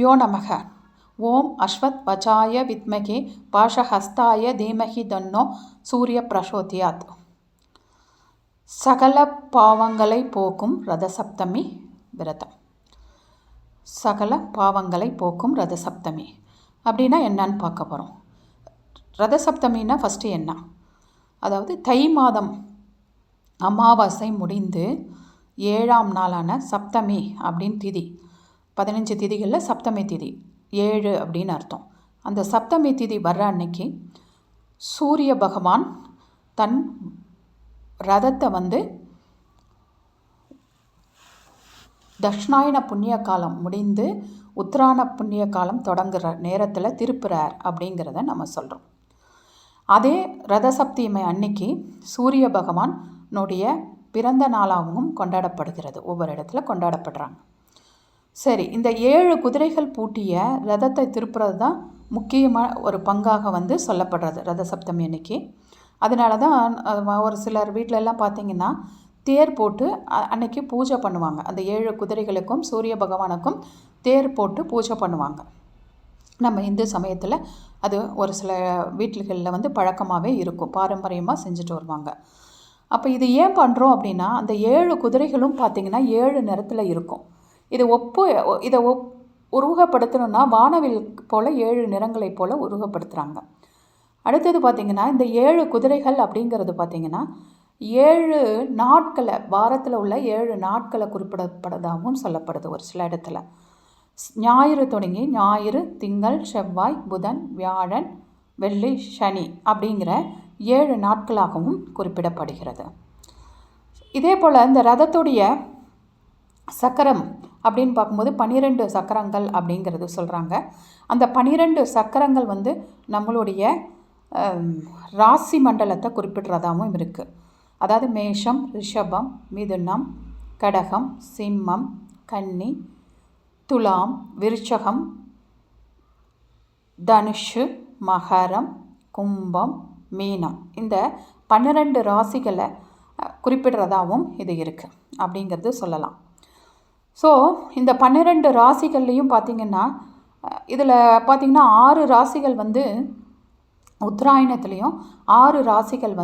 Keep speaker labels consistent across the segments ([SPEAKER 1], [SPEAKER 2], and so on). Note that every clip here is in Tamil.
[SPEAKER 1] குருப்யோ நமக. ஓம் அஸ்வத் வஜாய வித்மகே பாஷஹஸ்தாய தீமஹி தன்னோ சூரிய பிரசோதியாத். சகல பாவங்களை போக்கும் ரதசப்தமி விரதம். சகல பாவங்களை போக்கும் ரதசப்தமி அப்படின்னா என்னன்னு பார்க்க போகிறோம். ரதசப்தமின்னா ஃபஸ்ட்டு என்ன, அதாவது தை மாதம் அமாவாசை முடிந்து 7ஆம் நாளான சப்தமி அப்படின்னு திதி, 15 திதிகளில் சப்தமி திதி 7 அப்படின்னு அர்த்தம். அந்த சப்தமி திதி வர்ற அன்னைக்கு சூரிய பகவான் தன் ரதத்தை தட்சிணாயன புண்ணிய காலம் முடிந்து உத்தராயண புண்ணிய காலம் தொடங்குகிற நேரத்தில் திருப்புறார் அப்படிங்கிறத நம்ம சொல்கிறோம். அதே ரதசப்தமி அன்னைக்கு சூரிய பகவானுடைய பிறந்த நாளாகவும் கொண்டாடப்படுகிறது. ஒவ்வொரு இடத்துல கொண்டாடப்படுறாங்க. சரி, இந்த 7 குதிரைகள் பூட்டிய ரதத்தை திருப்புறது தான் முக்கியமாக ஒரு பங்காக சொல்லப்படுறது ரதசப்தமி அன்னைக்கு. அதனால தான் ஒரு சிலர் வீட்டிலெல்லாம் பார்த்திங்கன்னா தேர் போட்டு அன்னைக்கு பூஜை பண்ணுவாங்க. அந்த 7 குதிரைகளுக்கும் சூரிய பகவானுக்கும் தேர் போட்டு பூஜை பண்ணுவாங்க. நம்ம இந்து சமயத்தில் அது ஒரு சில வீட்டுகளில் பழக்கமாகவே இருக்கும், பாரம்பரியமாக செஞ்சுட்டு வருவாங்க. அப்போ இது ஏன் பண்ணுறோம் அப்படின்னா, அந்த 7 குதிரைகளும் பார்த்திங்கன்னா 7 நிறத்தில் இருக்கும். இதை உருவகப்படுத்தணுன்னா வானவில் போல் 7 நிறங்களைப் போல் உருவகப்படுத்துகிறாங்க. அடுத்தது பார்த்திங்கன்னா, இந்த 7 குதிரைகள் அப்படிங்கிறது பார்த்திங்கன்னா 7 நாட்களை, வாரத்தில் உள்ள 7 நாட்களை குறிப்பிடப்படுறதாகவும் சொல்லப்படுது. ஒரு சில இடத்துல ஞாயிறு தொடங்கி ஞாயிறு, திங்கள், செவ்வாய், புதன், வியாழன், வெள்ளி, சனி அப்படிங்கிற 7 நாட்களாகவும் குறிப்பிடப்படுகிறது. இதே போல் இந்த ரதத்துடைய சக்கரம் அப்படின்னு பார்க்கும்போது 12 சக்கரங்கள் அப்படிங்கிறது சொல்கிறாங்க. அந்த 12 சக்கரங்கள் நம்மளுடைய ராசி மண்டலத்தை குறிப்பிடுறதாகவும் இருக்குது. அதாவது மேஷம், ரிஷபம், மிதுனம், கடகம், சிம்மம், கன்னி, துலாம், விருச்சகம், தனுஷு, மகரம், கும்பம், மீனம், இந்த 12 ராசிகளை குறிப்பிடுறதாகவும் இது இருக்குது அப்படிங்கிறது சொல்லலாம். ஸோ இந்த 12 ராசிகள்லேயும் பார்த்திங்கன்னா, இதில் பார்த்திங்கன்னா 6 ராசிகள் உத்தராயணத்துலேயும் 6 ராசிகள்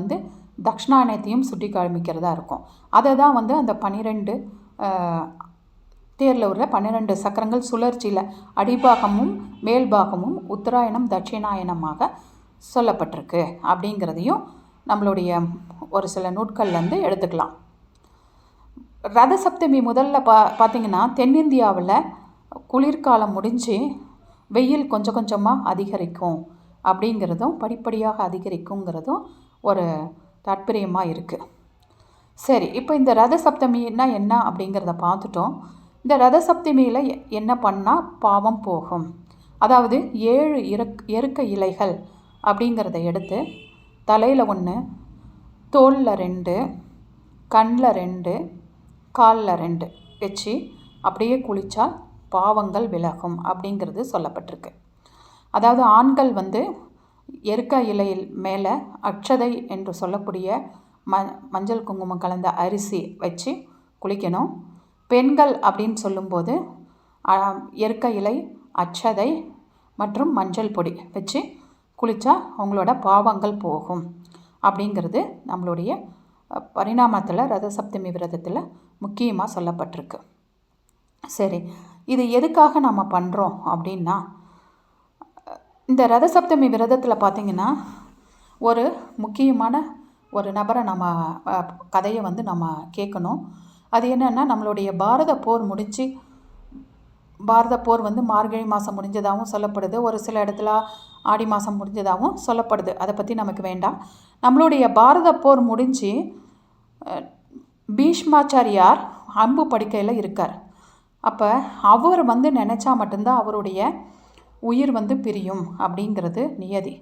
[SPEAKER 1] தட்சிணாயனத்தையும் சுட்டி காமிக்கிறதா இருக்கும். அதை தான் அந்த 12 தேரில் உள்ள 12 சக்கரங்கள் சுழற்சியில் அடிபாகமும் மேல்பாகமும் உத்தராயணம் தட்சிணாயனமாக சொல்லப்பட்டிருக்கு அப்படிங்கிறதையும் நம்மளுடைய ஒரு சில நூட்கள்லேருந்து எடுத்துக்கலாம். ரதசப்தமி முதல்ல பார்த்திங்கன்னா தென்னிந்தியாவில் குளிர்காலம் முடிஞ்சு வெயில் கொஞ்சம் கொஞ்சமாக அதிகரிக்கும் அப்படிங்கிறதும், படிப்படியாக அதிகரிக்குங்கிறதும் ஒரு தாற்பயமாக இருக்குது. சரி, இப்போ இந்த ரதசப்தமின்னா என்ன அப்படிங்கிறத பார்த்துட்டோம். இந்த ரதசப்தமியில் என்ன பண்ணால் பாவம் போகும், அதாவது 7 எருக்க இலைகள் அப்படிங்கிறத எடுத்து தலையில் 1, தோலில் 2, கண்ணில் 2, காலில் 2 வச்சு அப்படியே குளித்தால் பாவங்கள் விலகும் அப்படிங்கிறது சொல்லப்பட்டிருக்கு. அதாவது ஆண்கள் எருக்க இலையில் மேலே அட்சதை என்று சொல்லக்கூடிய மஞ்சள் குங்குமம் கலந்த அரிசி வச்சு குளிக்கணும். பெண்கள் அப்படின்னு சொல்லும்போது எருக்க இலை, அட்சதை மற்றும் மஞ்சள் பொடி வச்சு குளித்தா அவங்களோட பாவங்கள் போகும் அப்படிங்கிறது நம்மளுடைய பரிணாமத்தில் ரதசப்தமி விரதத்தில் முக்கியமாக சொல்லப்பட்டிருக்கு. சரி, இது எதுக்காக நம்ம பண்ணுறோம் அப்படின்னா, இந்த ரதசப்தமி விரதத்தில் பார்த்திங்கன்னா ஒரு முக்கியமான ஒரு நபரை நம்ம கதையை நம்ம கேட்கணும். அது என்னென்னா, நம்மளுடைய பாரத போர் முடிஞ்சு, பாரத போர் மார்கழி மாதம் முடிஞ்சதாகவும் சொல்லப்படுது. ஒரு சில இடத்துல ஆடி மாதம் முடிஞ்சதாகவும் சொல்லப்படுது. அதை பற்றி நமக்கு வேண்டாம். நம்மளுடைய பாரத போர் முடிஞ்சு பீஷ்மாச்சாரியார் அம்பு படுக்கையில் இருக்கார். அப்போ அவர் நினச்சா மட்டும்தான் அவருடைய உயிர் பிரியும் அப்படிங்கிறது நியதி.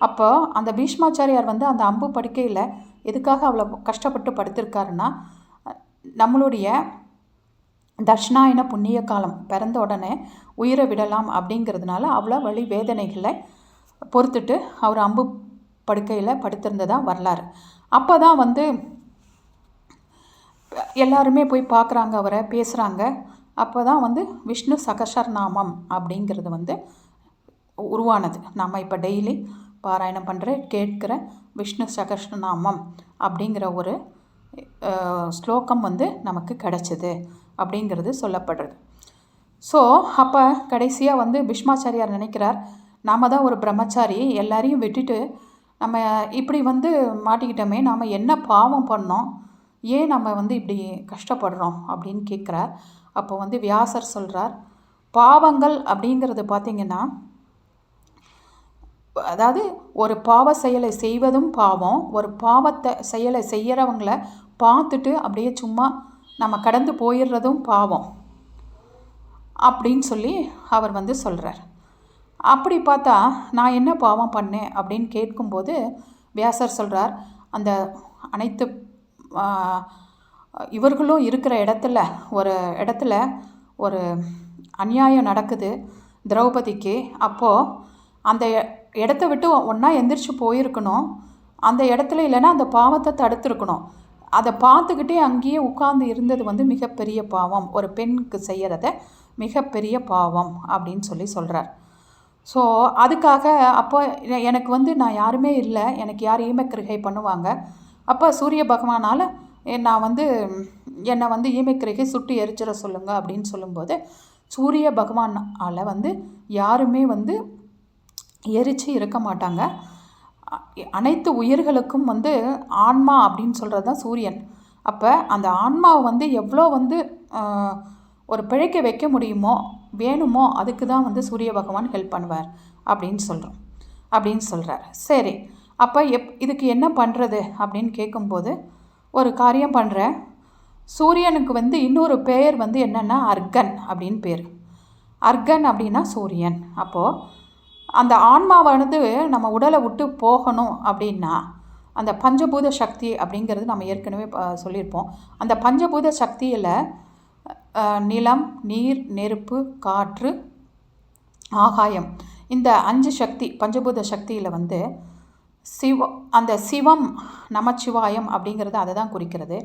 [SPEAKER 1] அப்போ அந்த பீஷ்மாச்சாரியார் அந்த அம்பு படுக்கையில் எதுக்காக அவ்வளோ கஷ்டப்பட்டு படுத்திருக்காருன்னா, நம்மளுடைய தட்சிணாயன புண்ணிய காலம் பிறந்த உடனே உயிரை விடலாம் அப்படிங்கிறதுனால அவ்வளோ வலி வேதனைகளை பொறுத்துட்டு அவர் அம்பு படுக்கையில் படுத்திருந்ததா வரலாறு. அப்போ தான் எல்லாருமே போய் பார்க்குறாங்க, அவரை பேசுகிறாங்க. அப்போ தான் வந்து விஷ்ணு சகஸ்ரநாமம் அப்படிங்கிறது வந்து உருவானது. நம்ம இப்போ டெய்லி பாராயணம் பண்ணுற கேட்கிற விஷ்ணு சகஸ்ரநாமம் அப்படிங்கிற ஒரு ஸ்லோகம் வந்து நமக்கு கிடச்சிது அப்படிங்கிறது சொல்லப்படுறது. ஸோ அப்போ கடைசியாக வந்து பீஷ்மாச்சாரியார் நினைக்கிறார், நாம் தான் ஒரு பிரம்மச்சாரி, எல்லாரையும் விட்டுட்டு நம்ம இப்படி வந்து மாட்டிக்கிட்டோமே, நாம் என்ன பாவம் பண்ணோம், ஏன் நம்ம வந்து இப்படி கஷ்டப்படுறோம் அப்படின்னு கேட்குறார். அப்போ வந்து வியாசர் சொல்கிறார், பாவங்கள் அப்படிங்கிறது பார்த்திங்கன்னா, அதாவது ஒரு பாவ செயலை செய்வதும் பாவம், ஒரு பாவத்தை செயலை செய்கிறவங்கள பார்த்துட்டு அப்படியே சும்மா நம்ம கடந்து போயிடுறதும் பாவம் அப்படின்னு சொல்லி அவர் வந்து சொல்கிறார். அப்படி பார்த்தா நான் என்ன பாவம் பண்ணேன் அப்படின்னு கேட்கும்போது வியாசர் சொல்கிறார், அந்த அனைத்து இவர்களும் இருக்கிற இடத்துல ஒரு அநியாயம் நடக்குது திரௌபதிக்கு. அப்போது அந்த இடத்த விட்டு ஒன்றா எந்திரிச்சு போயிருக்கணும், அந்த இடத்துல இல்லைன்னா அந்த பாவத்தை தடுத்துருக்கணும். அதை பார்த்துக்கிட்டே அங்கேயே உட்கார்ந்து இருந்தது வந்து மிகப்பெரிய பாவம், ஒரு பெண்ணுக்கு செய்கிறத மிகப்பெரிய பாவம் அப்படின்னு சொல்லி சொல்கிறார். ஸோ அதுக்காக அப்போ எனக்கு வந்து நான் யாருமே இல்லை, எனக்கு யார் ஈமக்கிரிகை பண்ணுவாங்க, அப்போ சூரிய பகவானால் நான் வந்து என்னை வந்து ஈமக்கிரிகை சுட்டு எரிச்சிட சொல்லுங்கள் அப்படின்னு சொல்லும்போது சூரிய பகவானால் வந்து யாருமே வந்து எரிச்சு இருக்க மாட்டாங்க. அனைத்து உயிர்களுக்கும் வந்து ஆன்மா அப்படின்னு சொல்கிறது தான் சூரியன். அப்போ அந்த ஆன்மாவை வந்து எவ்வளோ வந்து ஒரு பிழைக்க வைக்க முடியுமோ வேணுமோ அதுக்கு தான் வந்து சூரிய பகவான் ஹெல்ப் பண்ணுவார் அப்படின்னு சொல்கிறார். சரி, அப்போ இதுக்கு என்ன பண்ணுறது அப்படின்னு கேட்கும்போது ஒரு காரியம் பண்ணுறேன். சூரியனுக்கு வந்து இன்னொரு பெயர் வந்து என்னென்னா அர்கன் அப்படின்னு பேர். அர்கன் அப்படின்னா சூரியன். அப்போது அந்த ஆன்மாவானது நம்ம உடலை விட்டு போகணும் அப்படின்னா அந்த பஞ்சபூத சக்தி அப்படிங்கிறது நம்ம ஏற்கனவே சொல்லியிருப்போம். அந்த பஞ்சபூத சக்தியில் நிலம், நீர், நெருப்பு, காற்று, ஆகாயம், இந்த 5 சக்தி பஞ்சபூத சக்தியில் வந்து அந்த சிவம் நமச்சிவாயம் அப்படிங்கிறது அதை தான் குறிக்கிறது.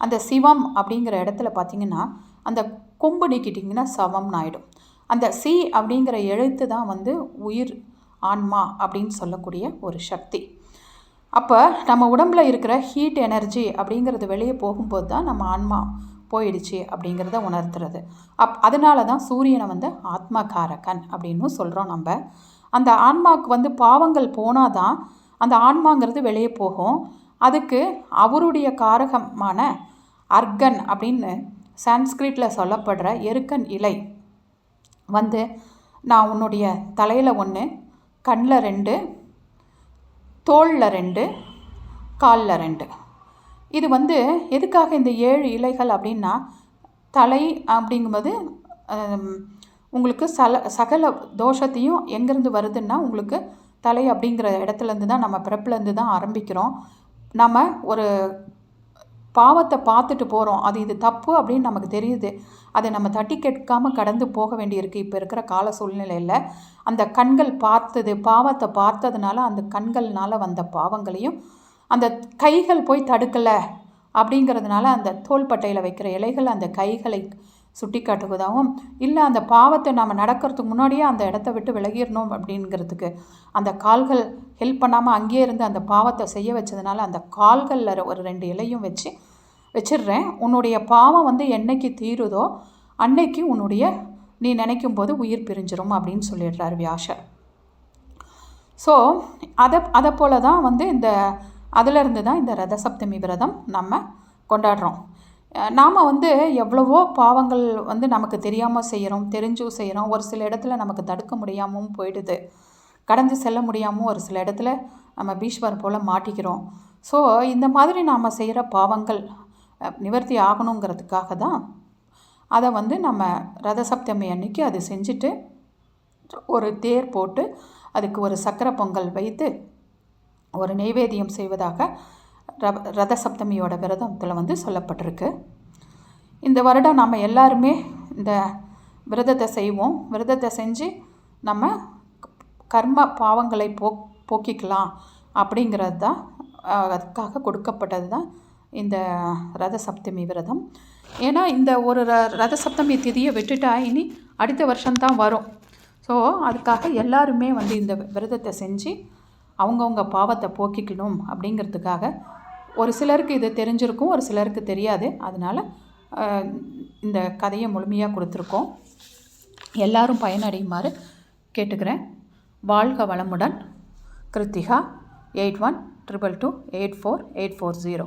[SPEAKER 1] அந்த சிவம் அப்படிங்கிற இடத்துல பார்த்திங்கன்னா அந்த கொம்பு நீக்கிட்டிங்கன்னா சவம்னு ஆகிடும். அந்த சி அப்படிங்கிற எழுத்து தான் வந்து உயிர், ஆன்மா அப்படின்னு சொல்லக்கூடிய ஒரு சக்தி. அப்போ நம்ம உடம்பில் இருக்கிற ஹீட் எனர்ஜி அப்படிங்கிறது வெளியே போகும்போது தான் நம்ம ஆன்மா போயிடுச்சு அப்படிங்கிறத உணர்த்துறது. அதனால தான் சூரியனை வந்து ஆத்மகாரகன் அப்படின்னு சொல்கிறோம். நம்ம அந்த ஆன்மாவுக்கு வந்து பாவங்கள் போனால் தான் அந்த ஆன்மாங்கிறது வெளியே போகும். அதுக்கு அவருடைய காரகமான அர்கன் அப்படின்னு சான்ஸ்கிரிட்டில் சொல்லப்படுற எருக்கன் இலை வந்து நான் உன்னுடைய தலையில் 1, கண்ணில் 2, தோளில் 2, காலில் 2, இது வந்து எதுக்காக இந்த 7 இலைகள் அப்படின்னா, தலை அப்படிங்கும்போது உங்களுக்கு சகல தோஷத்தையும் எங்கேருந்து வருதுன்னா உங்களுக்கு தலை அப்படிங்கிற இடத்துலேருந்து தான், நம்ம பிறப்புலேருந்து தான் ஆரம்பிக்கிறோம். நம்ம ஒரு பாவத்தை பார்த்துட்டு போகிறோம், அது இது தப்பு அப்படின்னு நமக்கு தெரியுது, அதை நம்ம தட்டி கேட்காமல் கடந்து போக வேண்டியிருக்கு இப்போ இருக்கிற கால சூழ்நிலையில். அந்த கண்கள் பாவத்தை பார்த்ததுனால அந்த கண்கள்னால் வந்த பாவங்களையும் அந்த கைகள் போய் தடுக்கலை அப்படிங்கிறதுனால அந்த தோள்பட்டையில் வைக்கிற இலைகள் அந்த கைகளை சுட்டி காட்டுவதாகவும், இல்லை அந்த பாவத்தை நம்ம நடக்கிறதுக்கு முன்னாடியே அந்த இடத்த விட்டு விலகிடணும் அப்படிங்கிறதுக்கு அந்த கால்கள் ஹெல்ப் பண்ணாமல் அங்கேயே இருந்து அந்த பாவத்தை செய்ய வச்சதுனால அந்த கால்களில் ஒரு 2 இலையும் வச்சிடுறேன். உன்னுடைய பாவம் வந்து என்னைக்கு தீருதோ அன்னைக்கு நீ நினைக்கும் போது உயிர் பிரிஞ்சிரும் அப்படின்னு சொல்லிடுறார் வியாசர். ஸோ அதை போல தான் வந்து அதிலிருந்து தான் இந்த ரதசப்தமி விரதம் நம்ம கொண்டாடுறோம். நாம் வந்து எவ்வளவோ பாவங்கள் வந்து நமக்கு தெரியாமல் செய்கிறோம், தெரிஞ்சும் செய்கிறோம். ஒரு சில இடத்துல நமக்கு தடுக்க முடியாமல் போயிடுது, கடந்து செல்ல முடியாமல் ஒரு சில இடத்துல நம்ம பீஷ்மர் போல் மாட்டிக்கிறோம். ஸோ இந்த மாதிரி நாம் செய்கிற பாவங்கள் நிவர்த்தி ஆகணுங்கிறதுக்காக தான் அதை வந்து நம்ம ரதசப்தமி அன்னைக்கு அது செஞ்சுட்டு ஒரு தேர் போட்டு அதுக்கு ஒரு சக்கரை பொங்கல் வைத்து ஒரு நெய்வேத்தியம் செய்வதாக ரதசப்தமியோட விரதத்தில் வந்து சொல்லப்பட்டிருக்கு. இந்த வருடம் நம்ம எல்லாருமே இந்த விரதத்தை செய்வோம். விரதத்தை செஞ்சு நம்ம கர்ம பாவங்களை போக்கிக்கலாம் அப்படிங்கிறது தான், அதுக்காக கொடுக்கப்பட்டது தான் இந்த ரத சப்தமி விரதம். ஏன்னா இந்த ஒரு ரத சப்தமி திதியை விட்டுட்டா இனி அடுத்த வருஷம்தான் வரும். ஸோ அதுக்காக எல்லாருமே வந்து இந்த விரதத்தை செஞ்சு அவங்கவுங்க பாவத்தை போக்கிக்கணும் அப்படிங்கிறதுக்காக. ஒரு சிலருக்கு இது தெரிஞ்சிருக்கும், ஒரு சிலருக்கு தெரியாது. அதனால் இந்த கதையை முழுமையாக கொடுத்துருக்கோம். எல்லாரும் பயனடையுமாறு கேட்டுக்கிறேன். வாழ்க வளமுடன். கிருத்திகா 8122284840.